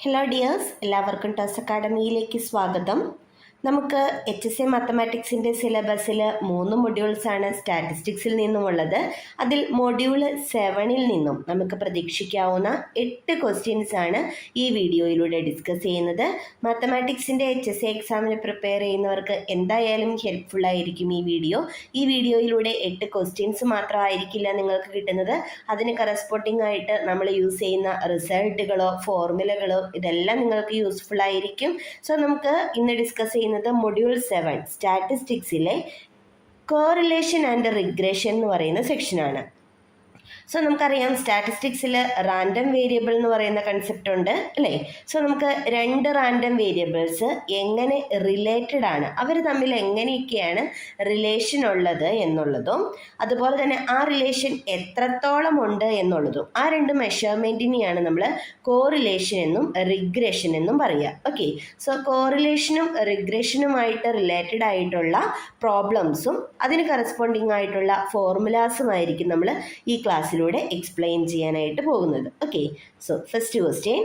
Hello dears, എല്ലാവർക്കും toss അക്കാഡമിയിലേക്ക് സ്വാഗതം. നമുക്ക് HSA മാത്തമാറ്റിക്സിൻ്റെ സിലബസിൽ 3 മൊഡ്യൂൾസാണ് സ്റ്റാറ്റിസ്റ്റിക്സിൽ നിന്നുമുള്ളത്. അതിൽ മൊഡ്യൂൾ 7-ൽ നിന്നും നമുക്ക് പ്രതീക്ഷിക്കാവുന്ന 8 ക്വസ്റ്റ്യൻസ് ആണ് ഈ വീഡിയോയിലൂടെ ഡിസ്കസ് ചെയ്യുന്നത്. മാത്തമാറ്റിക്സിൻ്റെ HSA എക്സാമിന് പ്രിപ്പയർ ചെയ്യുന്നവർക്ക് എന്തായാലും ഹെൽപ്ഫുൾ ആയിരിക്കും ഈ വീഡിയോ. ഈ വീഡിയോയിലൂടെ 8 ക്വസ്റ്റ്യൻസ് മാത്രമായിരിക്കില്ല നിങ്ങൾക്ക് കിട്ടുന്നത്. അതിന് കറസ്പോണ്ടിങ് ആയിട്ട് നമ്മൾ യൂസ് ചെയ്യുന്ന റിസൾട്ടുകളോ ഫോർമുലകളോ ഇതെല്ലാം നിങ്ങൾക്ക് യൂസ്ഫുൾ ആയിരിക്കും. സോ നമുക്ക് ഇന്ന് ഡിസ്കസ് ചെയ്യുന്നത് മൊഡ്യൂൾ 7 സ്റ്റാറ്റിസ്റ്റിക്സിലെ കോറിലേഷൻ ആൻഡ് റിഗ്രഷൻ എന്ന് പറയുന്ന സെക്ഷനാണ്. സോ നമുക്കറിയാം സ്റ്റാറ്റിസ്റ്റിക്സിൽ റാൻഡം വേരിയബിൾ എന്ന് പറയുന്ന കൺസെപ്റ്റ് ഉണ്ട് അല്ലേ. സോ നമുക്ക് 2 റാൻഡം വേരിയബിൾസ് എങ്ങനെ റിലേറ്റഡ് ആണ്, അവർ തമ്മിൽ എങ്ങനെയൊക്കെയാണ് റിലേഷൻ ഉള്ളത് എന്നുള്ളതും അതുപോലെ തന്നെ ആ റിലേഷൻ എത്രത്തോളം ഉണ്ട് എന്നുള്ളതും ആ 2 മെഷർമെൻറ്റിനെയാണ് നമ്മൾ കോറിലേഷൻ എന്നും റിഗ്രഷൻ എന്നും പറയുക. ഓക്കെ, സോ കോറിലേഷനും റിഗ്രഷനുമായിട്ട് റിലേറ്റഡ് ആയിട്ടുള്ള പ്രോബ്ലംസും അതിന് കറസ്പോണ്ടിങ് ആയിട്ടുള്ള ഫോർമുലാസുമായിരിക്കും നമ്മൾ ഈ ക്ലാസ്സിലൂടെ എക്സ്പ്ലെയിൻ ചെയ്യാനായിട്ട് പോകുന്നത്. Okay, so first question,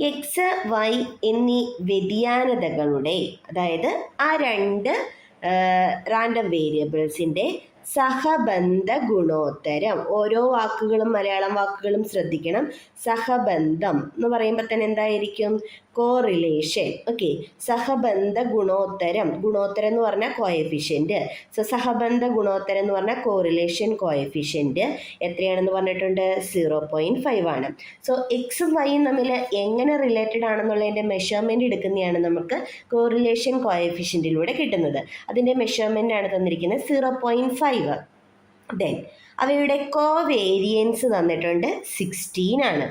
X Y എന്നീ വ്യതിയാനതകളുടെ, അതായത് ആ 2 റാൻഡം വേരിയബിൾസിൻ്റെ സഹബന്ധ ഗുണോത്തരം. ഓരോ വാക്കുകളും മലയാളം വാക്കുകളും ശ്രദ്ധിക്കണം. സഹബന്ധം എന്ന് പറയുമ്പോൾ തന്നെ എന്തായിരിക്കും? കോറിലേഷൻ. ഓക്കെ, സഹബന്ധ ഗുണോത്തരം. ഗുണോത്തരം എന്ന് പറഞ്ഞാൽ കോഎഫിഷ്യൻറ്റ്. സോ സഹബന്ധ ഗുണോത്തരം എന്ന് പറഞ്ഞാൽ കോറിലേഷൻ കോഎഫിഷ്യൻറ്റ് എത്രയാണെന്ന് പറഞ്ഞിട്ടുണ്ട്? 0.5 ആണ്. സോ എക്സും വൈയും തമ്മിൽ എങ്ങനെ റിലേറ്റഡ് ആണെന്നുള്ളതിൻ്റെ മെഷർമെൻറ്റ് എടുക്കുന്നതാണ് നമുക്ക് കോറിലേഷൻ കോഎഫിഷ്യൻറ്റിലൂടെ കിട്ടുന്നത്. അതിൻ്റെ മെഷർമെൻ്റ് ആണ് തന്നിരിക്കുന്നത് 0.5. ദെൻ അവയുടെ കോവേരിയൻസ് തന്നിട്ടുണ്ട് 16 ആണ്.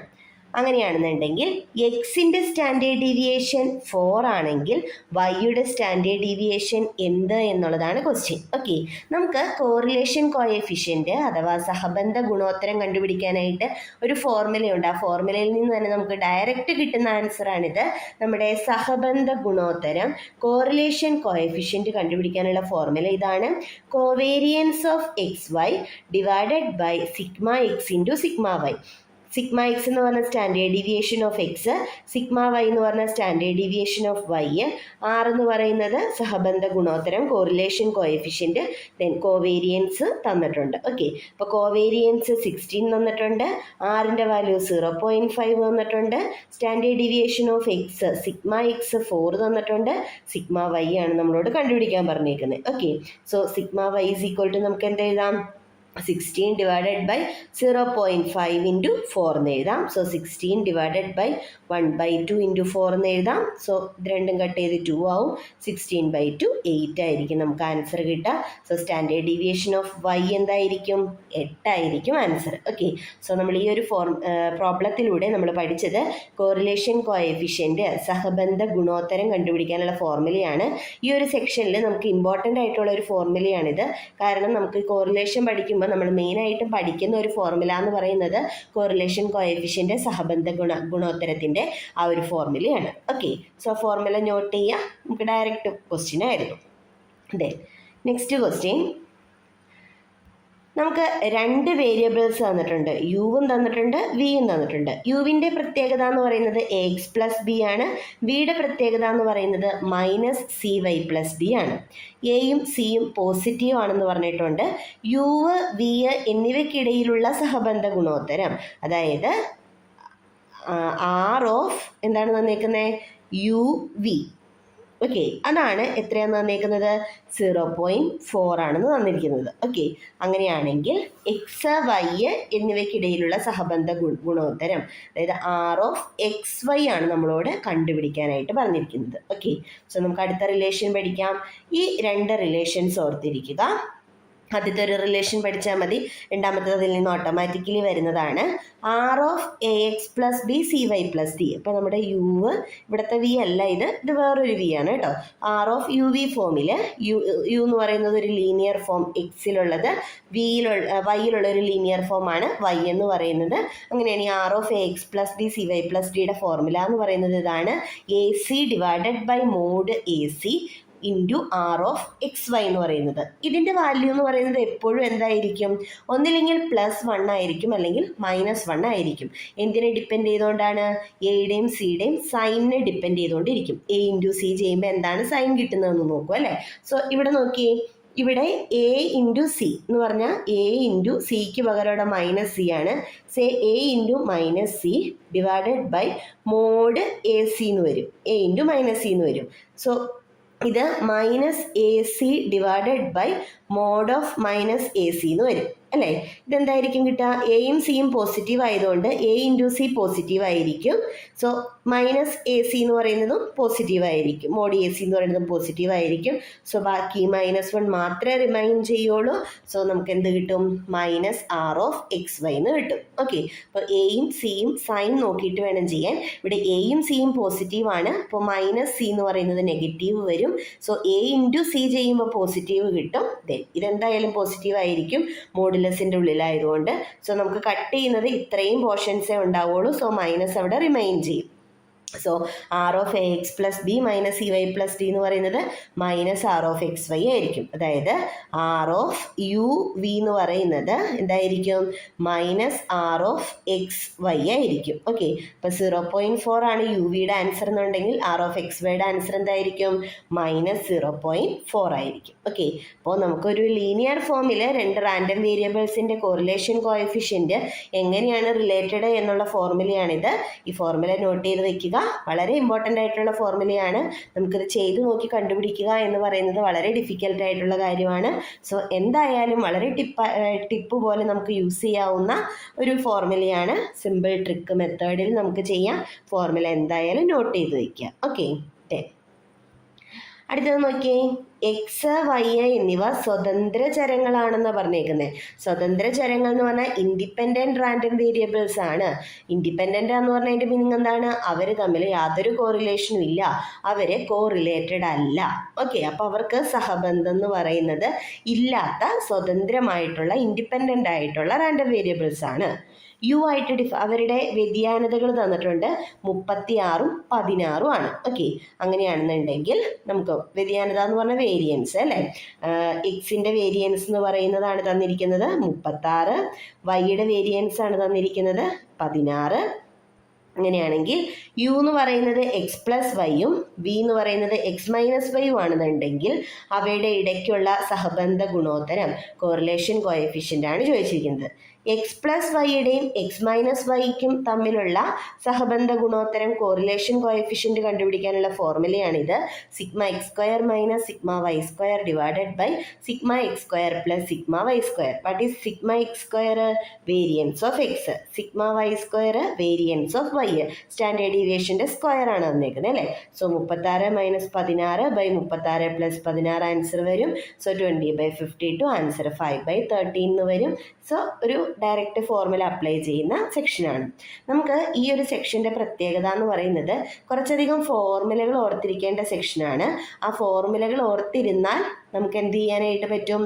അങ്ങനെയാണെന്നുണ്ടെങ്കിൽ എക്സിൻ്റെ സ്റ്റാൻഡേർഡ് ഡീവിയേഷൻ 4 ആണെങ്കിൽ വൈയുടെ സ്റ്റാൻഡേർഡ് ഡീവിയേഷൻ എന്ത് എന്നുള്ളതാണ് ക്വസ്റ്റ്യൻ. ഓക്കെ, നമുക്ക് കോറിലേഷൻ കോഎഫിഷ്യൻറ്റ് അഥവാ സഹബന്ധ ഗുണോത്തരം കണ്ടുപിടിക്കാനായിട്ട് ഒരു ഫോർമുലയുണ്ട്. ആ ഫോർമുലയിൽ നിന്ന് തന്നെ നമുക്ക് ഡയറക്റ്റ് കിട്ടുന്ന ആൻസറാണിത്. നമ്മുടെ സഹബന്ധ ഗുണോത്തരം കോറിലേഷൻ കോഎഫിഷ്യൻറ്റ് കണ്ടുപിടിക്കാനുള്ള ഫോർമുല ഇതാണ്: covariance of X Y divided by sigma X into sigma Y. Sigma X എന്ന് പറഞ്ഞ standard deviation of X, sigma Y എന്ന് പറഞ്ഞ standard deviation of Y, R എന്ന് പറയുന്നത് സഹബന്ധ ഗുണോത്തരം കോറിലേഷൻ കോഎഫിഷ്യൻറ്റ്, ദെൻ കോവേരിയൻസ് തന്നിട്ടുണ്ട്. ഓക്കെ, അപ്പോൾ കോവേരിയൻസ് 16 തന്നിട്ടുണ്ട്, ആറിൻ്റെ വാല്യൂ 0.5 തന്നിട്ടുണ്ട്, standard deviation of X sigma X 4 തന്നിട്ടുണ്ട്, സിഗ്മ വൈ ആണ് നമ്മളോട് കണ്ടുപിടിക്കാൻ പറഞ്ഞേക്കുന്നത്. Okay, so sigma Y is equal to നമുക്ക് എന്ത് എഴുതാം? 16 ഡിവൈഡഡ് ബൈ 0.5 ഇൻറ്റു 4 എന്ന് എഴുതാം. സോ 16 ഡിവൈഡഡ് ബൈ 1/2 ഇൻറ്റു 4 എന്ന് എഴുതാം. സോ ഇത് രണ്ടും കട്ട് ചെയ്ത് 2 ആവും. 16/2 8 ആയിരിക്കും നമുക്ക് ആൻസർ കിട്ടുക. So standard deviation of Y എന്തായിരിക്കും? 8 ആയിരിക്കും ആൻസർ. ഓക്കെ, സോ നമ്മൾ ഈ ഒരു പ്രോബ്ലത്തിലൂടെ നമ്മൾ പഠിച്ചത് കോറിലേഷൻ കോഎഫിഷ്യൻറ്റ് സഹബന്ധ ഗുണോത്തരം കണ്ടുപിടിക്കാനുള്ള ഫോർമുലയാണ്. ഈ ഒരു സെക്ഷനിൽ നമുക്ക് ഇമ്പോർട്ടൻ്റ് ആയിട്ടുള്ള ഒരു ഫോർമുലയാണിത്. കാരണം നമുക്ക് കോറിലേഷൻ പഠിക്കുമ്പോൾ നമ്മൾ മെയിനായിട്ടും പഠിക്കുന്ന ഒരു ഫോർമുല എന്ന് പറയുന്നത് കോറിലേഷൻ കോഎഫിഷ്യൻറ്റ് സഹബന്ധ ഗുണോത്തരത്തിൻ്റെ ആ ഒരു ഫോർമുലയാണ്. ഓക്കെ, സോ ഫോർമുല നോട്ട് ചെയ്യുക. നമുക്ക് ഡയറക്റ്റ് ക്വസ്റ്റ്യൻ ആയിരുന്നു. അതെ, നെക്സ്റ്റ് ക്വസ്റ്റ്യൻ, നമുക്ക് 2 വേരിയബിൾസ് തന്നിട്ടുണ്ട്. യുവും തന്നിട്ടുണ്ട്, വിയും തന്നിട്ടുണ്ട്. യുവിൻ്റെ പ്രത്യേകത എന്ന് പറയുന്നത് എക്സ് പ്ലസ് ബി ആണ്. വിയുടെ പ്രത്യേകത എന്ന് പറയുന്നത് -CY+B ആണ്. എയും സിയും പോസിറ്റീവ് ആണെന്ന് പറഞ്ഞിട്ടുണ്ട്. യു വി എന്നിവയ്ക്കിടയിലുള്ള സഹബന്ധ ഗുണോത്തരം, അതായത് ആർ ഓഫ് എന്താണ് തന്നേക്കുന്നത്? U V. ഓക്കെ, അതാണ് എത്രയാണെന്ന് തന്നേക്കുന്നത്? 0.4 ആണെന്ന് തന്നിരിക്കുന്നത്. ഓക്കെ, അങ്ങനെയാണെങ്കിൽ എക്സ് വൈ എന്നിവയ്ക്കിടയിലുള്ള സഹബന്ധ ഗുണോത്തരം, അതായത് ആർ ഓഫ് എക്സ് വൈ ആണ് നമ്മളോട് കണ്ടുപിടിക്കാനായിട്ട് പറഞ്ഞിരിക്കുന്നത്. ഓക്കെ, സോ നമുക്ക് അടുത്ത റിലേഷൻ പഠിക്കാം. ഈ 2 റിലേഷൻസ് ഓർത്തിരിക്കുക. ആദ്യത്തെ ഒരു റിലേഷൻ പഠിച്ചാൽ മതി, രണ്ടാമത്തേത് അതിൽ നിന്ന് ഓട്ടോമാറ്റിക്കലി വരുന്നതാണ്. R of AX+B CY+D. അപ്പോൾ നമ്മുടെ യു, ഇവിടുത്തെ വി അല്ല, ഇത് വേറൊരു വി ആണ് കേട്ടോ. ആർ ഓഫ് UV ഫോമിൽ യു എന്ന് പറയുന്നത് ഒരു ലീനിയർ ഫോം എക്സിലുള്ളത്, വൈയിലുള്ള ഒരു ലീനിയർ ഫോമാണ് വൈ എന്ന് പറയുന്നത്. അങ്ങനെയാണ് ഈ ആർ ഓഫ് AX+B CY+Dയുടെ ഫോർമുല എന്ന് പറയുന്നത് ഇതാണ്: AC divided by mod AC into R of X Y എന്ന് പറയുന്നത്. ഇതിൻ്റെ വാല്യൂ എന്ന് പറയുന്നത് എപ്പോഴും എന്തായിരിക്കും? ഒന്നില്ലെങ്കിൽ +1 ആയിരിക്കും, അല്ലെങ്കിൽ -1 ആയിരിക്കും. എന്തിനെ ഡിപ്പെൻഡ് ചെയ്തുകൊണ്ടാണ്? എയുടെയും സിയുടെയും സൈനിനെ ഡിപ്പെൻഡ് ചെയ്തുകൊണ്ടിരിക്കും. എ ഇൻറ്റു സി ചെയ്യുമ്പോൾ എന്താണ് സൈൻ കിട്ടുന്നതെന്ന് നോക്കൂ അല്ലേ. സോ ഇവിടെ നോക്കിയേ, ഇവിടെ എ ഇൻറ്റു സി എന്ന് പറഞ്ഞാൽ എ ഇൻറ്റു സിക്ക് പകരം ഇവിടെ -c ആണ്. Say A into -c divided by mod A C എന്ന് വരും. എ ഇൻറ്റു -c എന്ന് വരും. സോ ഇത് -ac divided by mod of -ac എന്ന് വരും അല്ലേ. ഇതെന്തായിരിക്കും കിട്ടുക? എയും സിയും പോസിറ്റീവ് ആയതുകൊണ്ട് എ ഇൻറ്റു സി പോസിറ്റീവ് ആയിരിക്കും. സോ -ac എന്ന് പറയുന്നതും പോസിറ്റീവ് ആയിരിക്കും, മോഡ് എ സി എന്ന് പറയുന്നതും പോസിറ്റീവ് ആയിരിക്കും. സോ ബാക്കി -1 മാത്രമേ റിമൈൻ ചെയ്യുള്ളൂ. സോ നമുക്ക് എന്ത് കിട്ടും? -r ഓഫ് എക്സ് വൈ എന്ന് കിട്ടും. ഓക്കെ, അപ്പോൾ എയും സിയും സൈൻ നോക്കിയിട്ട് വേണം ചെയ്യാൻ. ഇവിടെ എയും സിയും പോസിറ്റീവ് ആണ്, അപ്പോൾ -c എന്ന് പറയുന്നത് നെഗറ്റീവ് വരും. സോ എ ഇൻറ്റു സി ചെയ്യുമ്പോൾ പോസിറ്റീവ് കിട്ടും. ദെൻ ഇതെന്തായാലും പോസിറ്റീവ് ആയിരിക്കും മോഡുലസിൻ്റെ ഉള്ളിലായതുകൊണ്ട്. സോ നമുക്ക് കട്ട് ചെയ്യുന്നത് ഇത്രയും പോർഷൻസേ ഉണ്ടാവുള്ളൂ. സോ മൈനസ് അവിടെ റിമൈൻ ചെയ്യും. So R of A X plus B minus E Y plus D എന്ന് പറയുന്നത് -r ഓഫ് എക്സ് വൈ ആയിരിക്കും. അതായത് ആർ ഓഫ് യു വി എന്ന് പറയുന്നത് എന്തായിരിക്കും? -r ഓഫ് എക്സ് വൈ ആയിരിക്കും. ഓക്കെ, അപ്പോൾ 0.4 ആണ് യു വിയുടെ ആൻസർ എന്നുണ്ടെങ്കിൽ ആർ ഓഫ് എക്സ് വൈയുടെ ആൻസർ എന്തായിരിക്കും? -0.4 ആയിരിക്കും. ഓക്കെ, അപ്പോൾ നമുക്കൊരു ലീനിയർ ഫോമിൽ രണ്ട് റാൻഡം വേരിയബിൾസിൻ്റെ കോറിലേഷൻ കോഎഫിഷ്യൻറ്റ് എങ്ങനെയാണ് റിലേറ്റഡ് എന്നുള്ള ഫോർമുലയാണിത്. ഈ ഫോർമുല നോട്ട് ചെയ്ത് വെക്കുക. വളരെ ഇമ്പോർട്ടൻ്റ് ആയിട്ടുള്ള ഫോർമുലയാണ്. നമുക്കിത് ചെയ്തു നോക്കി കണ്ടുപിടിക്കുക എന്ന് പറയുന്നത് വളരെ ഡിഫിക്കൽട്ട് ആയിട്ടുള്ള കാര്യമാണ്. സോ എന്തായാലും വളരെ ടിപ്പ് പോലെ നമുക്ക് യൂസ് ചെയ്യാവുന്ന ഒരു ഫോർമുലയാണ്. സിമ്പിൾ ട്രിക്ക് മെത്തേഡിൽ നമുക്ക് ചെയ്യാം. ഫോർമുല എന്തായാലും നോട്ട് ചെയ്ത് വയ്ക്കുക. ഓക്കെ, അടുത്തത് നോക്കിയേ, എക്സ് വൈ എന്നിവ സ്വതന്ത്ര ചരങ്ങളാണെന്ന് പറഞ്ഞേക്കുന്നത്. സ്വതന്ത്ര ചരങ്ങൾ എന്ന് പറഞ്ഞാൽ ഇൻഡിപെൻഡൻറ്റ് റാൻഡം വേരിയബിൾസ് ആണ്. ഇൻഡിപെൻഡൻ്റ് എന്ന് പറഞ്ഞതിൻ്റെ മീനിങ് എന്താണ്? അവർ തമ്മിൽ യാതൊരു കോറിലേഷനും ഇല്ല, അവർ കോറിലേറ്റഡ് അല്ല. ഓക്കെ, അപ്പോൾ അവർക്ക് സഹബന്ധം എന്ന് പറയുന്നത് ഇല്ലാത്ത സ്വതന്ത്രമായിട്ടുള്ള ഇൻഡിപെൻഡൻ്റ് ആയിട്ടുള്ള റാൻഡം വേരിയബിൾസ് ആണ്. യു ആയിട്ട് അവരുടെ വ്യതിയാനതകൾ തന്നിട്ടുണ്ട്, 36ഉം 16ഉം ആണ്. ഓക്കെ, അങ്ങനെയാണെന്നുണ്ടെങ്കിൽ നമുക്ക് വ്യതിയാനത എന്ന് പറഞ്ഞാൽ വേരിയൻസ് അല്ലേ. എക്സിൻ്റെ വേരിയൻസ് എന്ന് പറയുന്നതാണ് തന്നിരിക്കുന്നത് 36, വൈയുടെ വേരിയൻസ് ആണ് തന്നിരിക്കുന്നത് 16. അങ്ങനെയാണെങ്കിൽ യു എന്ന് പറയുന്നത് എക്സ് പ്ലസ് വൈയും വി എന്ന് പറയുന്നത് എക്സ് മൈനസ് വൈയും ആണെന്നുണ്ടെങ്കിൽ അവയുടെ ഇടയ്ക്കുള്ള സഹബന്ധ ഗുണോത്തരം കോറിലേഷൻ കോഎഫിഷ്യൻ്റ് ആണ് ചോദിച്ചിരിക്കുന്നത്. എക്സ് പ്ലസ് വൈയുടെയും എക്സ് മൈനസ് വൈക്കും തമ്മിലുള്ള സഹബന്ധ ഗുണോത്തരം കോറിലേഷൻ കോഎഫിഷ്യൻ്റ് കണ്ടുപിടിക്കാനുള്ള ഫോർമുലയാണിത്. σx² minus σy² divided by σx² plus σy². What is σx²? Variance of X. σy² variance of Y. Standard ഡീവിയേഷൻ്റെ സ്ക്വയർ ആണ് തന്നേക്കുന്നത് അല്ലേ. So 36 minus 16 by 36 plus 16 answer വരും. സോ 20/52 ആൻസർ 5/13 എന്ന് വരും. സോ ഒരു ഡയറക്റ്റ് ഫോർമുല അപ്ലൈ ചെയ്യുന്ന സെക്ഷനാണ്. നമുക്ക് ഈ ഒരു സെക്ഷൻ്റെ പ്രത്യേകത എന്ന് പറയുന്നത് കുറച്ചധികം ഫോർമുലകൾ ഓർത്തിരിക്കേണ്ട സെക്ഷനാണ്. ആ ഫോർമുലകൾ ഓർത്തിരുന്നാൽ നമുക്ക് എന്ത് ചെയ്യാനായിട്ട് പറ്റും?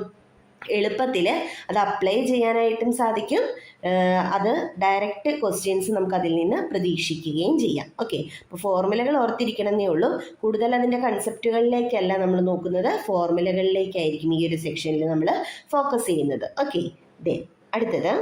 എളുപ്പത്തിൽ അത് അപ്ലൈ ചെയ്യാനായിട്ടും സാധിക്കും. അത് ഡയറക്റ്റ് ക്വസ്റ്റ്യൻസ് നമുക്ക് അതിൽ നിന്ന് പ്രതീക്ഷിക്കുകയും ചെയ്യാം. ഓക്കെ, അപ്പോൾ ഫോർമുലകൾ ഓർത്തിരിക്കണമെന്നേ ഉള്ളൂ. കൂടുതൽ അതിൻ്റെ കൺസെപ്റ്റുകളിലേക്കല്ല നമ്മൾ നോക്കുന്നത്, ഫോർമുലകളിലേക്കായിരിക്കും ഈ ഒരു സെക്ഷനിൽ നമ്മൾ ഫോക്കസ് ചെയ്യുന്നത്. ഓക്കെ, അടുത്തത്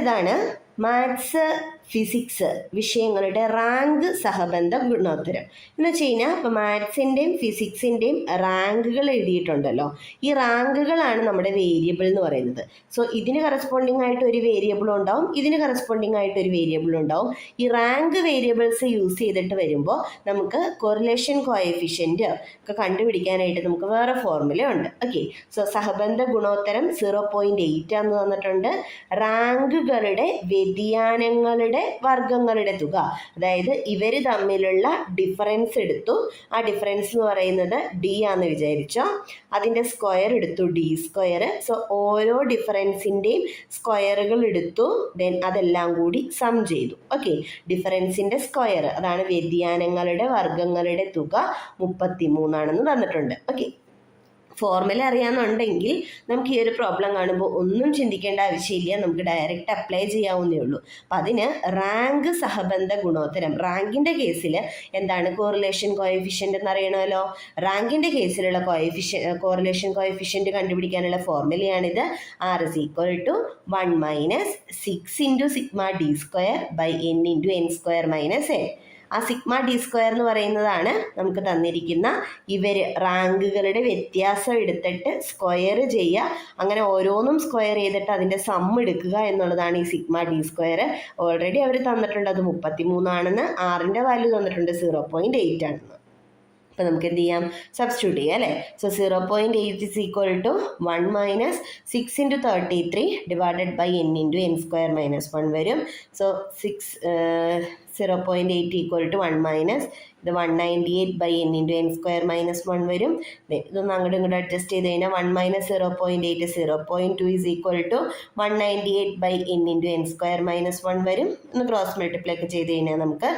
ഇതാണ് മാത്സ് ഫിസിക്സ് വിഷയങ്ങളുടെ റാങ്ക് സഹബന്ധ ഗുണോത്തരം എന്ന് വെച്ച് കഴിഞ്ഞാൽ ഇപ്പോൾ മാത്സിൻ്റെയും ഫിസിക്സിൻ്റെയും റാങ്കുകൾ എഴുതിയിട്ടുണ്ടല്ലോ. ഈ റാങ്കുകളാണ് നമ്മുടെ വേരിയബിൾ എന്ന് പറയുന്നത്. സോ ഇതിന് കറസ്പോണ്ടിങ് ആയിട്ട് ഒരു വേരിയബിളും ഉണ്ടാവും, ഇതിന് കറസ്പോണ്ടിങ് ആയിട്ട് ഒരു വേരിയബിളും ഉണ്ടാവും. ഈ റാങ്ക് വേരിയബിൾസ് യൂസ് ചെയ്തിട്ട് വരുമ്പോൾ നമുക്ക് കോറിലേഷൻ കോഎഫിഷ്യൻ്റ് ഒക്കെ കണ്ടുപിടിക്കാനായിട്ട് നമുക്ക് വേറെ ഫോർമുല ഉണ്ട്. ഓക്കെ, സോ സഹബന്ധ ഗുണോത്തരം 0.8 ആണെന്ന് തന്നിട്ടുണ്ട്. റാങ്കുകളുടെ വ്യതിയാനങ്ങളുടെ വർഗങ്ങളുടെ തുക, അതായത് ഇവർ തമ്മിലുള്ള ഡിഫറൻസ് എടുത്തു. ആ ഡിഫറൻസ് എന്ന് പറയുന്നത് ഡി ആണെന്ന് വിചാരിച്ചോ, അതിൻ്റെ സ്ക്വയർ എടുത്തു, d². സോ ഓരോ ഡിഫറൻസിൻ്റെയും സ്ക്വയറുകൾ എടുത്തു, ദെൻ അതെല്ലാം കൂടി സം ചെയ്തു. ഓക്കെ, ഡിഫറൻസിൻ്റെ സ്ക്വയർ അതാണ് വ്യതിയാനങ്ങളുടെ വർഗങ്ങളുടെ തുക 33 ആണെന്ന് തന്നിട്ടുണ്ട്. ഓക്കെ, ഫോർമുല അറിയാമെന്നുണ്ടെങ്കിൽ നമുക്ക് ഈ ഒരു പ്രോബ്ലം കാണുമ്പോൾ ഒന്നും ചിന്തിക്കേണ്ട ആവശ്യമില്ല, നമുക്ക് ഡയറക്റ്റ് അപ്ലൈ ചെയ്യാവുന്നേ ഉള്ളൂ. അപ്പം അതിന് റാങ്ക് സഹബന്ധ ഗുണോത്തരം, റാങ്കിൻ്റെ കേസിൽ എന്താണ് കോറിലേഷൻ കോഎഫിഷ്യൻ്റ് എന്ന് അറിയണമല്ലോ. റാങ്കിൻ്റെ കേസിലുള്ള കോറിലേഷൻ കോഎഫിഷ്യൻ്റ് കണ്ടുപിടിക്കാനുള്ള ഫോർമുലയാണിത്. R is equal to 1 minus 6 into sigma d square by n into n square minus n. ആ സിഗ്മ ഡി സ്ക്വയർ എന്ന് പറയുന്നതാണ് നമുക്ക് തന്നിരിക്കുന്ന റാങ്കുകളുടെ വ്യത്യാസം എടുത്തിട്ട് സ്ക്വയർ ചെയ്യുക, അങ്ങനെ ഓരോന്നും സ്ക്വയർ ചെയ്തിട്ട് അതിൻ്റെ സം എടുക്കുക എന്നുള്ളതാണ് ഈ സിഗ്മ ഡി സ്ക്വയർ. ഓൾറെഡി അവർ തന്നിട്ടുണ്ട് അത് 33 ആണെന്ന്, ആറിൻ്റെ വാല്യൂ തന്നിട്ടുണ്ട് 0.8 ആണെന്ന്. അപ്പോൾ നമുക്ക് എന്ത് ചെയ്യാം, സബ്സ്റ്റിറ്റ്യൂട്ട് ചെയ്യാം അല്ലേ. So 0.8 is equal to 1 minus 6 into 33 divided by n into n square minus 1 വരും. സോ 0.8 equal to 1 minus ഇത് 198 by n into n square minus 1 വരും. ഇതൊന്ന് അങ്ങോട്ടും ഇങ്ങോട്ട് അഡ്ജസ്റ്റ് ചെയ്ത് കഴിഞ്ഞാൽ 1 minus 0.8 0.2 is equal to 198 by n into n square minus 1 വരും. ഒന്ന് ക്രോസ് മൾട്ടിപ്ലൈ ഒക്കെ ചെയ്ത് കഴിഞ്ഞാൽ നമുക്ക്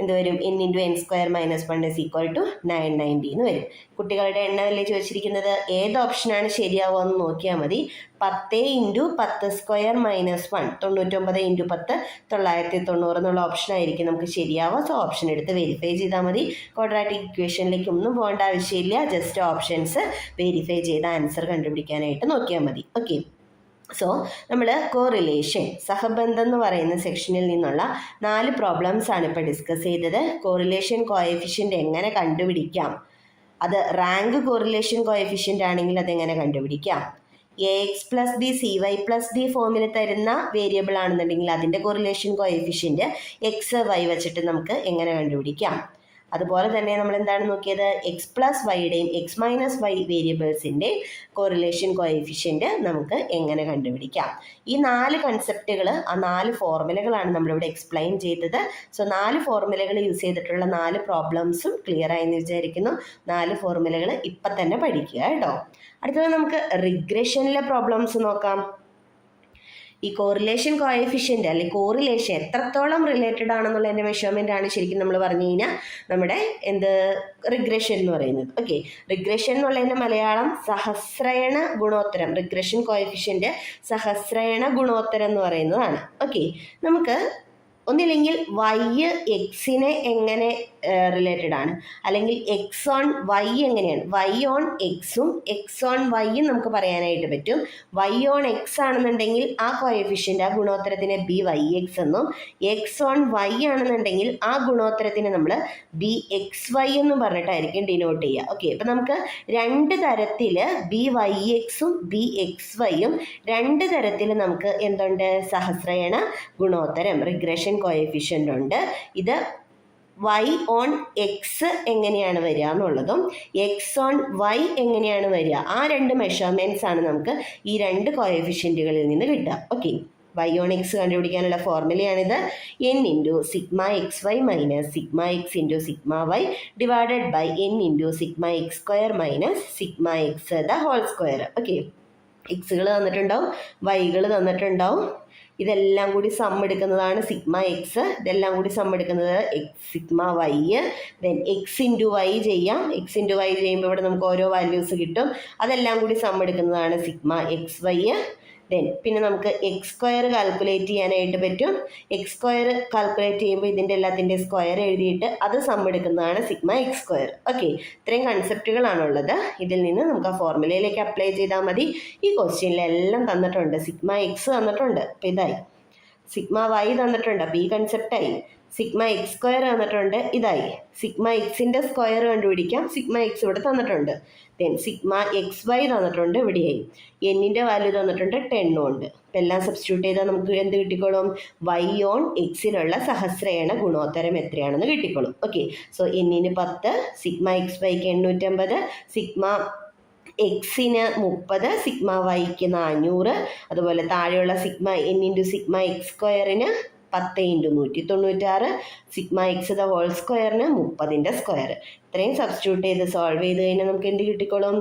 എന്ത് വരും, n into n square minus 1 is equal to 990 എന്ന് വരും. കുട്ടികളുടെ എണ്ണമല്ലേ ചോദിച്ചിരിക്കുന്നത്, ഏത് ഓപ്ഷനാണ് ശരിയാവുക എന്ന് നോക്കിയാൽ മതി. 10 into 10 square minus 1 99 into 10 990 എന്നുള്ള ഓപ്ഷനായിരിക്കും നമുക്ക് ശരിയാവുക. സോ ഓപ്ഷൻ എടുത്ത് വെരിഫൈ ചെയ്താൽ മതി. ക്വാഡ്രാറ്റിക് ഇക്വേഷനിലേക്ക് ഒന്നും പോകേണ്ട ആവശ്യമില്ല, ജസ്റ്റ് ഓപ്ഷൻസ് വെരിഫൈ ചെയ്ത ആൻസർ കണ്ടുപിടിക്കാനായിട്ട് നോക്കിയാൽ മതി. ഓക്കെ, സോ നമ്മൾ കോറിലേഷൻ സഹബന്ധം എന്ന് പറയുന്ന സെക്ഷനിൽ നിന്നുള്ള 4 പ്രോബ്ലംസ് ആണ് ഇപ്പോൾ ഡിസ്കസ് ചെയ്തത്. കോറിലേഷൻ കോഎഫിഷ്യൻ്റ് എങ്ങനെ കണ്ടുപിടിക്കാം, അത് റാങ്ക് കോറിലേഷൻ കോഎഫിഷ്യൻ്റ് ആണെങ്കിൽ അതെങ്ങനെ കണ്ടുപിടിക്കാം, AX + B CY + D ഫോമിൽ തരുന്ന വേരിയബിൾ ആണെന്നുണ്ടെങ്കിൽ അതിൻ്റെ കോറിലേഷൻ കോഎഫിഷ്യൻ്റ് XY വെച്ചിട്ട് നമുക്ക് എങ്ങനെ കണ്ടുപിടിക്കാം. അതുപോലെ തന്നെ നമ്മൾ എന്താണ് നോക്കിയത്, X + Yയുടെയും X - Y വേരിയബിൾസിൻ്റെ കോറിലേഷൻ കോഎഫിഷ്യൻ്റ് നമുക്ക് എങ്ങനെ കണ്ടുപിടിക്കാം. ഈ 4 കൺസെപ്റ്റുകൾ, ആ 4 ഫോർമുലകളാണ് നമ്മളിവിടെ എക്സ്പ്ലെയിൻ ചെയ്തത്. സോ 4 ഫോർമുലകൾ യൂസ് ചെയ്തിട്ടുള്ള 4 പ്രോബ്ലംസും ക്ലിയർ ആയെന്ന് വിചാരിക്കുന്നു. 4 ഫോർമുലകൾ ഇപ്പം തന്നെ പഠിക്കുക കേട്ടോ. അടുത്തത് നമുക്ക് റിഗ്രഷനിലെ പ്രോബ്ലംസ് നോക്കാം. ഈ കോറിലേഷൻ കോഎഫിഷ്യൻ്റ് അല്ലെങ്കിൽ കോറിലേഷൻ എത്രത്തോളം റിലേറ്റഡ് ആണെന്നുള്ളതിൻ്റെ മെഷർമെൻ്റ് ആണ് ശരിക്കും നമ്മൾ പറഞ്ഞു കഴിഞ്ഞാൽ നമ്മുടെ റിഗ്രഷൻ എന്ന് പറയുന്നത്. ഓക്കെ, റിഗ്രഷൻ എന്നുള്ളതിൻ്റെ മലയാളം സഹസ്രയണ ഗുണോത്തരം, റിഗ്രഷൻ കോഎഫിഷ്യൻ്റ് സഹസ്രയണ ഗുണോത്തരം എന്ന് പറയുന്നതാണ്. ഓക്കെ, നമുക്ക് ഒന്നില്ലെങ്കിൽ y എക്സിനെ എങ്ങനെ റിലേറ്റഡ് ആണ്, അല്ലെങ്കിൽ എക്സ് ഓൺ വൈ എങ്ങനെയാണ്, വൈ ഓൺ എക്സും എക്സ് ഓൺ വൈയും നമുക്ക് പറയാനായിട്ട് പറ്റും. വൈ ഓൺ എക്സ് ആണെന്നുണ്ടെങ്കിൽ ആ കോഎഫിഷ്യൻ്റ്, ആ ഗുണോത്തരത്തിന് BYX എന്നും, എക്സ് ഓൺ വൈ ആണെന്നുണ്ടെങ്കിൽ ആ ഗുണോത്തരത്തിന് നമ്മൾ BXY എന്നും പറഞ്ഞിട്ടായിരിക്കും ഡിനോട്ട് ചെയ്യുക. ഓക്കെ, അപ്പം നമുക്ക് 2 തരത്തിൽ BYXും BXYയും 2 തരത്തിൽ നമുക്ക് എന്തുണ്ട്, സഹസ്രയണ ഗുണോത്തരം റിഗ്രഷൻ കോഎഫിഷ്യൻ്റ് ഉണ്ട്. ഇത് y ഓൺ എക്സ് എങ്ങനെയാണ് വരിക എന്നുള്ളതും എക്സ് ഓൺ വൈ എങ്ങനെയാണ് വരിക, ആ 2 മെഷർമെൻറ്റ്സ് ആണ് നമുക്ക് ഈ 2 കോഎഫിഷ്യൻറ്റുകളിൽ നിന്ന് കിട്ടുക. ഓക്കെ, y ഓൺ എക്സ് കണ്ടുപിടിക്കാനുള്ള ഫോർമുലയാണിത്. n into sigma xy minus sigma x into sigma y divided by n into sigma x square minus sigma x the whole square. Okay, എക്സുകൾ തന്നിട്ടുണ്ടാവും, വൈകൾ തന്നിട്ടുണ്ടാവും, ഇതെല്ലാം കൂടി സം എടുക്കുന്നതാണ് സിഗ്മ എക്സ്, ഇതെല്ലാം കൂടി സം എടുക്കുന്നത് sigma Y. Then X into Y ചെയ്യാം, എക്സ് ഇൻറ്റു വൈ ചെയ്യുമ്പോൾ ഇവിടെ നമുക്ക് ഓരോ വാല്യൂസ് കിട്ടും, അതെല്ലാം കൂടി സം എടുക്കുന്നതാണ് സിഗ്മ എക്സ് വൈ. ദെൻ പിന്നെ നമുക്ക് എക്സ് സ്ക്വയർ കാൽക്കുലേറ്റ് ചെയ്യാനായിട്ട് പറ്റും. എക്സ് സ്ക്വയർ കാൽക്കുലേറ്റ് ചെയ്യുമ്പോൾ ഇതിൻ്റെ എല്ലാത്തിൻ്റെ സ്ക്വയർ എഴുതിയിട്ട് അത് സം എടുക്കുന്നതാണ് സിഗ്മ എക്സ് സ്ക്വയർ. ഓക്കെ, ഇത്രയും കൺസെപ്റ്റുകളാണുള്ളത്. ഇതിൽ നിന്ന് നമുക്ക് ആ ഫോർമുലയിലേക്ക് അപ്ലൈ ചെയ്താൽ മതി. ഈ ക്വസ്റ്റ്യനിലെല്ലാം തന്നിട്ടുണ്ട്. സിഗ്മ എക്സ് തന്നിട്ടുണ്ട്, അപ്പോൾ ഇതായി. സിഗ്മ വൈ തന്നിട്ടുണ്ട്, അപ്പോൾ ഈ കൺസെപ്റ്റായി. സിഗ്മ എക്സ് സ്ക്വയർ തന്നിട്ടുണ്ട്, ഇതായി. സിഗ്മ എക്സിൻ്റെ സ്ക്വയർ കണ്ടുപിടിക്കാം, സിഗ്മ എക്സ് ഇവിടെ തന്നിട്ടുണ്ട്. ദെൻ സിഗ്മ എക്സ് വൈ തന്നിട്ടുണ്ട്, ഇവിടെയായി. എന്നിൻ്റെ വാല്യൂ തന്നിട്ടുണ്ട് 10 ഉണ്ട്. അപ്പം എല്ലാം സബ്സ്റ്റിറ്റ്യൂട്ട് ചെയ്താൽ നമുക്ക് എന്ത് കിട്ടിക്കോളും, വൈ ഓൺ എക്സിലുള്ള സഹസ്രയണ ഗുണോത്തരം എത്രയാണെന്ന് കിട്ടിക്കോളും. ഓക്കെ, സോ എന്നിന് 10, സിഗ്മ എക്സ് വൈക്ക് 850, സിഗ്മ എക്സിന് 30, സിഗ്മ വൈക്ക് 400, അതുപോലെ താഴെയുള്ള sigma n into sigma X സ്ക്വയറിന് 10 × 196 സിഗ്മ എക്സ് ദ ഹോൾ സ്ക്വയറിന് 30ൻ്റെ സ്ക്വയർ. ഇത്രയും സബ്സ്റ്റിറ്റ്യൂട്ട് ചെയ്ത് സോൾവ് ചെയ്ത് കഴിഞ്ഞാൽ നമുക്ക് എന്ത് കിട്ടിക്കോളും?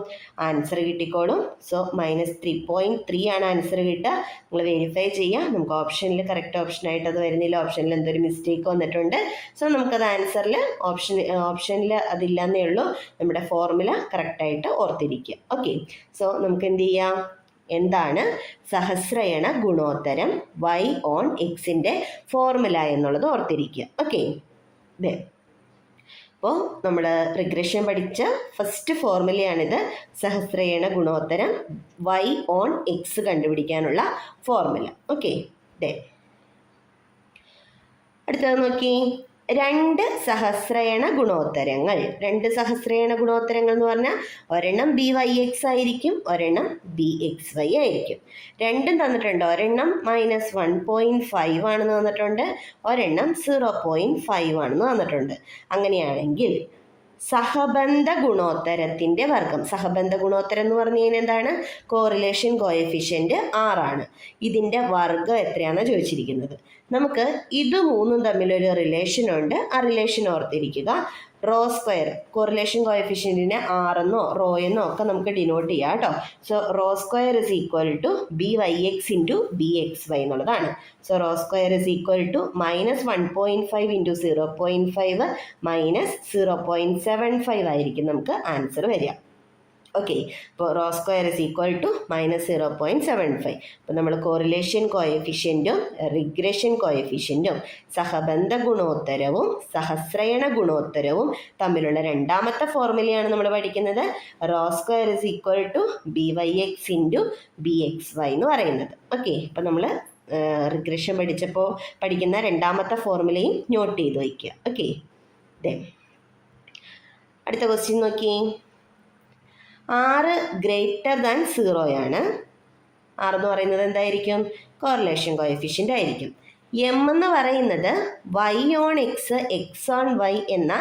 ആൻസർ കിട്ടിക്കോളും. സോ -3.3 ആണ് ആൻസർ കിട്ടുക. നിങ്ങൾ വെരിഫൈ ചെയ്യുക. നമുക്ക് ഓപ്ഷനിൽ കറക്റ്റ് ഓപ്ഷനായിട്ട് അത് വരുന്നില്ല, ഓപ്ഷനിൽ എന്തൊരു മിസ്റ്റേക്ക് വന്നിട്ടുണ്ട്. സോ നമുക്കത് ആൻസറിൽ ഓപ്ഷനിൽ അതില്ലെന്നേ ഉള്ളൂ. നമ്മുടെ ഫോർമുല കറക്റ്റായിട്ട് ഓർത്തിരിക്കുക. ഓക്കെ, സോ നമുക്ക് എന്ത് ചെയ്യാം? എന്താണ് സഹസ്രയണ ഗുണോത്തരം y ഓൺ എക്സിൻ്റെ ഫോർമുല എന്നുള്ളത് ഓർത്തിരിക്കുക. ഓക്കെ, ഇതേ അപ്പോൾ നമ്മൾ റിഗ്രഷൻ പഠിച്ച ഫസ്റ്റ് ഫോർമുലയാണിത്. സഹസ്രയണ ഗുണോത്തരം y ഓൺ എക്സ് കണ്ടുപിടിക്കാനുള്ള ഫോർമുല. ഓക്കെ, ഇതേ അടുത്തത് നോക്കി. രണ്ട് സഹസ്രയണ ഗുണോത്തരങ്ങൾ എന്ന് പറഞ്ഞാൽ ഒരെണ്ണം BYX ആയിരിക്കും, ഒരെണ്ണം BXY ആയിരിക്കും. രണ്ടും തന്നിട്ടുണ്ട്. ഒരെണ്ണം -1.5 ആണെന്ന് തന്നിട്ടുണ്ട്, ഒരെണ്ണം 0.5 ആണെന്ന് തന്നിട്ടുണ്ട്. അങ്ങനെയാണെങ്കിൽ സഹബന്ധ ഗുണോത്തരത്തിൻ്റെ വർഗം. സഹബന്ധ ഗുണോത്തരം എന്ന് പറഞ്ഞു കഴിഞ്ഞാൽ എന്താണ്? കോറിലേഷൻ കോഎഫിഷ്യൻറ്റ് 6 ആണ്. ഇതിൻ്റെ വർഗം എത്രയാണെന്ന് ചോദിച്ചിരിക്കുന്നത്. നമുക്ക് ഇത് മൂന്നും തമ്മിലൊരു റിലേഷൻ ഉണ്ട്. ആ റിലേഷൻ ഓർത്തിരിക്കുക. റോ സ്ക്വയർ കോറിലേഷൻ കോഎഫിഷ്യൻറ്റിനെ ആറെന്നോ റോ എന്നോ ഒക്കെ നമുക്ക് ഡിനോട്ട് ചെയ്യാം കേട്ടോ. So rho square is equal to BYX × BXY എന്നുള്ളതാണ്. So rho square is equal to -1.5 × 0.5 -0.75 ആയിരിക്കും നമുക്ക് ആൻസർ വരിക. ഓക്കെ, അപ്പോൾ rho square is equal to -0.75. അപ്പോൾ നമ്മൾ കോറിലേഷൻ കോഎഫിഷ്യൻറ്റും റിഗ്രഷൻ കോഎഫിഷ്യൻറ്റും സഹബന്ധ ഗുണോത്തരവും സഹസ്രയണ ഗുണോത്തരവും തമ്മിലുള്ള രണ്ടാമത്തെ ഫോർമുലയാണ് നമ്മൾ പഠിക്കുന്നത്. Rho square is equal to BYX × BXY എന്ന് പറയുന്നത്. ഓക്കെ, അപ്പോൾ നമ്മൾ റിഗ്രഷൻ പഠിച്ചപ്പോൾ പഠിക്കുന്ന രണ്ടാമത്തെ ഫോർമുലയും നോട്ട് ചെയ്ത് വയ്ക്കുക. ഓക്കെ, അടുത്ത ക്വസ്റ്റ്യൻ നോക്കി. 6 > 0 ആണ്. 6 എന്ന് പറയുന്നത് എന്തായിരിക്കും? കോറിലേഷൻ കോഎഫിഷ്യൻ്റ് ആയിരിക്കും. M എന്ന് പറയുന്നത് y on X X on Y എന്ന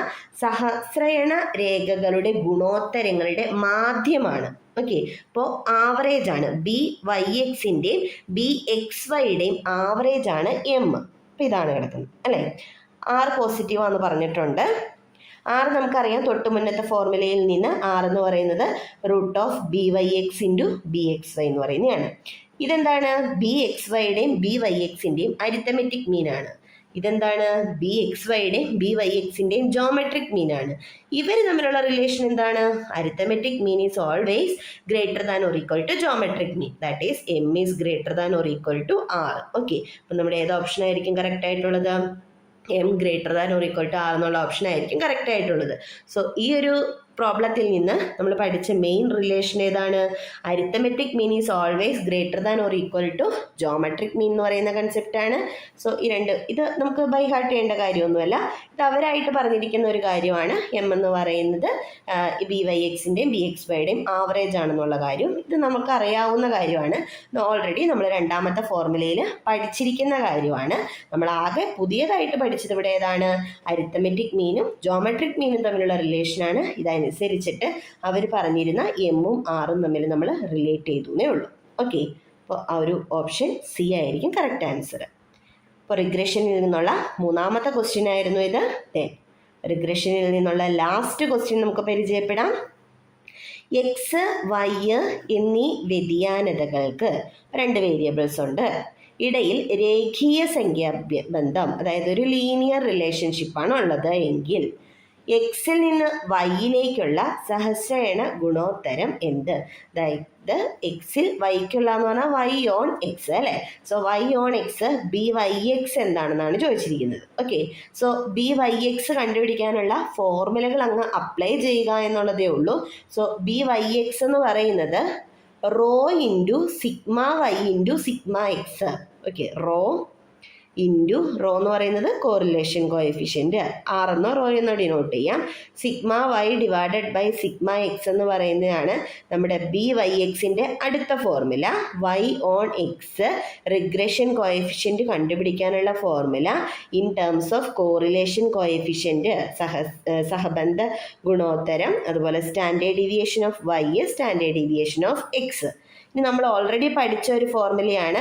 സഹസ്രയണ രേഖകളുടെ ഗുണോത്തരങ്ങളുടെ മാധ്യമാണ്. ഓക്കെ, അപ്പോൾ ആവറേജ് ആണ്. BYX-ൻ്റെയും BXY-യുടെയും ആവറേജ് ആണ് M. അപ്പോൾ ഇതാണ് കിടക്കുന്നത് അല്ലേ. 6 പോസിറ്റീവ് ആണെന്ന് പറഞ്ഞിട്ടുണ്ട്. 6 നമുക്കറിയാം, തൊട്ട് മുന്നത്തെ ഫോർമുലയിൽ നിന്ന് 6 എന്ന് പറയുന്നത് √BYX × BXY എന്ന് പറയുന്നതാണ്. ഇതെന്താണ്? BXY-യുടെയും BYX-ൻ്റെയും അരിത്തമെറ്റിക് മീനാണ്. ഇതെന്താണ്? BXY-യുടെയും BYX-ൻ്റെയും ജോമെട്രിക് മീനാണ്. ഇവർ തമ്മിലുള്ള റിലേഷൻ എന്താണ്? Arithmetic mean is always greater than or equal to geometric mean. That is M is greater than or equal to 6. Okay, അപ്പം നമ്മുടെ ഏത് ഓപ്ഷൻ ആയിരിക്കും കറക്റ്റ് ആയിട്ടുള്ളത്? M > or = 6 എന്നുള്ള ഓപ്ഷൻ ആയിരിക്കും കറക്റ്റ് ആയിട്ടുള്ളത്. സോ ഈ ഒരു പ്രോബ്ലത്തിൽ നിന്ന് നമ്മൾ പഠിച്ച മെയിൻ റിലേഷൻ ഏതാണ്? Arithmetic mean is always greater than or equal to geometric mean എന്ന് പറയുന്ന കൺസെപ്റ്റാണ്. സോ ഇത് നമുക്ക് ബൈ ഹാർട്ട് ചെയ്യേണ്ട കാര്യമൊന്നുമല്ല. ഇത് അവരായിട്ട് പറഞ്ഞിരിക്കുന്ന ഒരു കാര്യമാണ്. M എന്ന് പറയുന്നത് BYX-ൻ്റെയും BXY-യുടെയും ആവറേജ് ആണെന്നുള്ള കാര്യം ഇത് നമുക്ക് അറിയാവുന്ന കാര്യമാണ്. ഓൾറെഡി നമ്മൾ രണ്ടാമത്തെ ഫോർമുലയിൽ പഠിച്ചിരിക്കുന്ന കാര്യമാണ്. നമ്മൾ ആകെ പുതിയതായിട്ട് പഠിച്ചത് ഇവിടെ ഏതാണ്? അരിത്തമെറ്റിക് മീനും ജോമെട്രിക് മീനും തമ്മിലുള്ള റിലേഷനാണ്. ഇതനുസരിച്ചിട്ട് അവർ പറഞ്ഞിരുന്ന M-ഉം R-ഉം തമ്മിൽ നമ്മൾ റിലേറ്റ് ചെയ്തേ ഉള്ളൂ. ഓക്കെ, അപ്പോൾ ആ ഒരു ഓപ്ഷൻ C ആയിരിക്കും കറക്റ്റ് ആൻസർ. അപ്പോൾ റിഗ്രഷനിൽ നിന്നുള്ള മൂന്നാമത്തെ ക്വസ്റ്റ്യൻ ആയിരുന്നു ഇത്. റിഗ്രഷനിൽ നിന്നുള്ള ലാസ്റ്റ് ക്വസ്റ്റ്യൻ നമുക്ക് പരിചയപ്പെടാം. X, Y എന്നീ വ്യതിയാനതകൾക്ക് 2 വേരിയബിൾസ് ഉണ്ട്. ഇടയിൽ രേഖീയ സംഖ്യാബന്ധം, അതായത് ഒരു ലീനിയർ റിലേഷൻഷിപ്പാണ് ഉള്ളത് എങ്കിൽ എക്സിൽ നിന്ന് വൈയിലേക്കുള്ള സഹസ്രയണ ഗുണോത്തരം എന്ത്? അതായത് എക്സിൽ വൈക്കുള്ള എന്ന് പറഞ്ഞാൽ y ഓൺ എക്സ് അല്ലേ. So y on X BYX എന്താണെന്നാണ് ചോദിച്ചിരിക്കുന്നത്. ഓക്കെ, സോ BYX കണ്ടുപിടിക്കാനുള്ള ഫോർമുലകൾ അങ്ങ് അപ്ലൈ ചെയ്യുക എന്നുള്ളതേ ഉള്ളൂ. സോ BYX എന്ന് പറയുന്നത് rho into sigma Y into sigma X. Okay, rho എന്ന് പറയുന്നത് കോറിലേഷൻ കോഎഫിഷ്യൻറ്റ്, R എന്നോ റോ എന്നോ ഡിനോട്ട് ചെയ്യാം. Sigma Y divided by sigma X എന്ന് പറയുന്നതാണ് നമ്മുടെ BYX-ൻ്റെ അടുത്ത formula. y on X regression coefficient കണ്ടുപിടിക്കാനുള്ള formula in terms of correlation coefficient, സഹബന്ധ ഗുണോത്തരം, അതുപോലെ standard deviation of y, standard deviation of X. ഇനി നമ്മൾ ഓൾറെഡി പഠിച്ച ഒരു ഫോർമുലയാണ്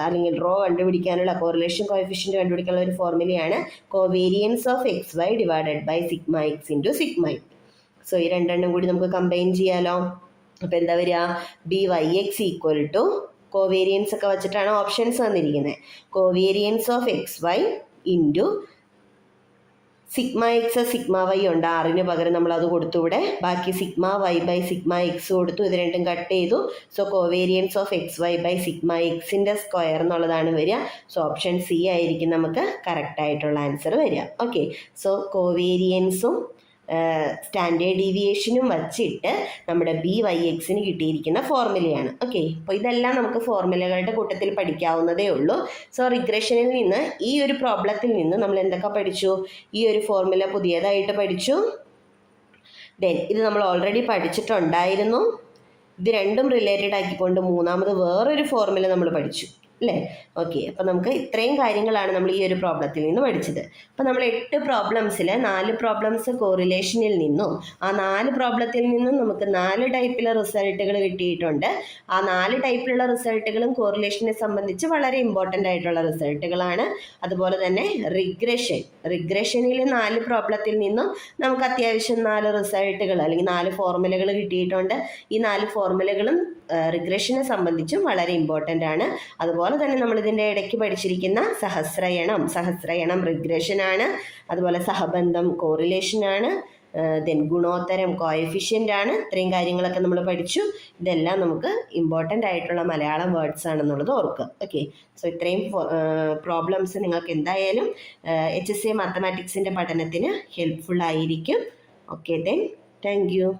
അല്ലെങ്കിൽ റോ കണ്ടുപിടിക്കാനുള്ള കോറിലേഷൻ കോഎഫിഷ്യന്റ് കണ്ടുപിടിക്കാനുള്ള ഒരു ഫോർമുലയാണ് covariance of X Y divided by sigma X into sigma Y. So ഈ രണ്ടെണ്ണം കൂടി നമുക്ക് കമ്പൈൻ ചെയ്യാലോ. അപ്പോൾ എന്താ വരിക, B Y X equal to covariance ഒക്കെ വെച്ചിട്ടാണ് ഓപ്ഷൻസ് വന്നിരിക്കുന്നത്. Covariance of X Y into sigma X sigma Y ഉണ്ട്, ആറിന് പകരം നമ്മൾ അത് കൊടുത്തു ഇവിടെ. ബാക്കി sigma Y by sigma X കൊടുത്തു, ഇത് രണ്ടും കട്ട് ചെയ്തു. So covariance of X Y by sigma എക്സിൻ്റെ സ്ക്വയർ എന്നുള്ളതാണ് വരിക. സോ ഓപ്ഷൻ സി ആയിരിക്കും നമുക്ക് കറക്റ്റ് ആയിട്ടുള്ള ആൻസർ വരിക. ഓക്കെ, സോ കോവേരിയൻസും സ്റ്റാൻഡേർഡ് ഡീവിയേഷനും വച്ചിട്ട് നമ്മുടെ ബി വൈ എക്സിന് കിട്ടിയിരിക്കുന്ന ഫോർമുലയാണ്. ഓക്കെ, അപ്പോൾ ഇതെല്ലാം നമുക്ക് ഫോർമുലകളുടെ കൂട്ടത്തിൽ പഠിക്കാവുന്നതേ ഉള്ളൂ. സോ റിഗ്രഷനിൽ നിന്ന് ഈ ഒരു പ്രോബ്ലത്തിൽ നിന്ന് നമ്മൾ എന്തൊക്കെ പഠിച്ചു? ഈ ഒരു ഫോർമുല പുതിയതായിട്ട് പഠിച്ചു. ദെൻ ഇത് നമ്മൾ ഓൾറെഡി പഠിച്ചിട്ടുണ്ടായിരുന്നു. ഇത് രണ്ടും റിലേറ്റഡ് ആക്കിക്കൊണ്ട് മൂന്നാമത് വേറൊരു ഫോർമുല നമ്മൾ പഠിച്ചു അല്ലേ. ഓക്കെ, അപ്പോൾ നമുക്ക് ഇത്രയും കാര്യങ്ങളാണ് നമ്മൾ ഈ ഒരു പ്രോബ്ലത്തിൽ നിന്ന് പഠിച്ചത്. അപ്പോൾ നമ്മൾ 8 പ്രോബ്ലംസിൽ 4 പ്രോബ്ലംസ് കോറിലേഷനിൽ നിന്നും ആ 4 പ്രോബ്ലത്തിൽ നിന്നും നമുക്ക് 4 ടൈപ്പിലെ റിസൾട്ടുകൾ കിട്ടിയിട്ടുണ്ട്. ആ 4 ടൈപ്പിലുള്ള റിസൾട്ടുകളും കോറിലേഷനെ സംബന്ധിച്ച് വളരെ ഇമ്പോർട്ടൻ്റ് ആയിട്ടുള്ള റിസൾട്ടുകളാണ്. അതുപോലെ തന്നെ റിഗ്രഷനിൽ 4 പ്രോബ്ലത്തിൽ നിന്നും നമുക്ക് അത്യാവശ്യം 4 റിസൾട്ടുകൾ അല്ലെങ്കിൽ 4 ഫോർമുലകൾ കിട്ടിയിട്ടുണ്ട്. ഈ 4 ഫോർമുലകളും റിഗ്രഷനെ സംബന്ധിച്ചും വളരെ ഇമ്പോർട്ടൻ്റ് ആണ്. അതുപോലെ തന്നെ നമ്മൾ ഇതിൻ്റെ ഇടയ്ക്ക് പഠിച്ചിരിക്കുന്ന സഹസ്രയണം റിഗ്രഷനാണ്. അതുപോലെ സഹബന്ധം കോറിലേഷനാണ്. ദെൻ ഗുണോത്തരം കോഎഫിഷ്യൻ്റ് ആണ്. ഇത്രയും കാര്യങ്ങളൊക്കെ നമ്മൾ പഠിച്ചു. ഇതെല്ലാം നമുക്ക് ഇമ്പോർട്ടൻ്റ് ആയിട്ടുള്ള മലയാളം വേർഡ്സ് ആണെന്നുള്ളത് ഓർക്കുക. ഓക്കെ, സോ ഇത്രയും പ്രോബ്ലംസ് നിങ്ങൾക്ക് എന്തായാലും HSA മാത്തമാറ്റിക്സിൻ്റെ പഠനത്തിന് ഹെൽപ്ഫുൾ ആയിരിക്കും. Okay, then thank you.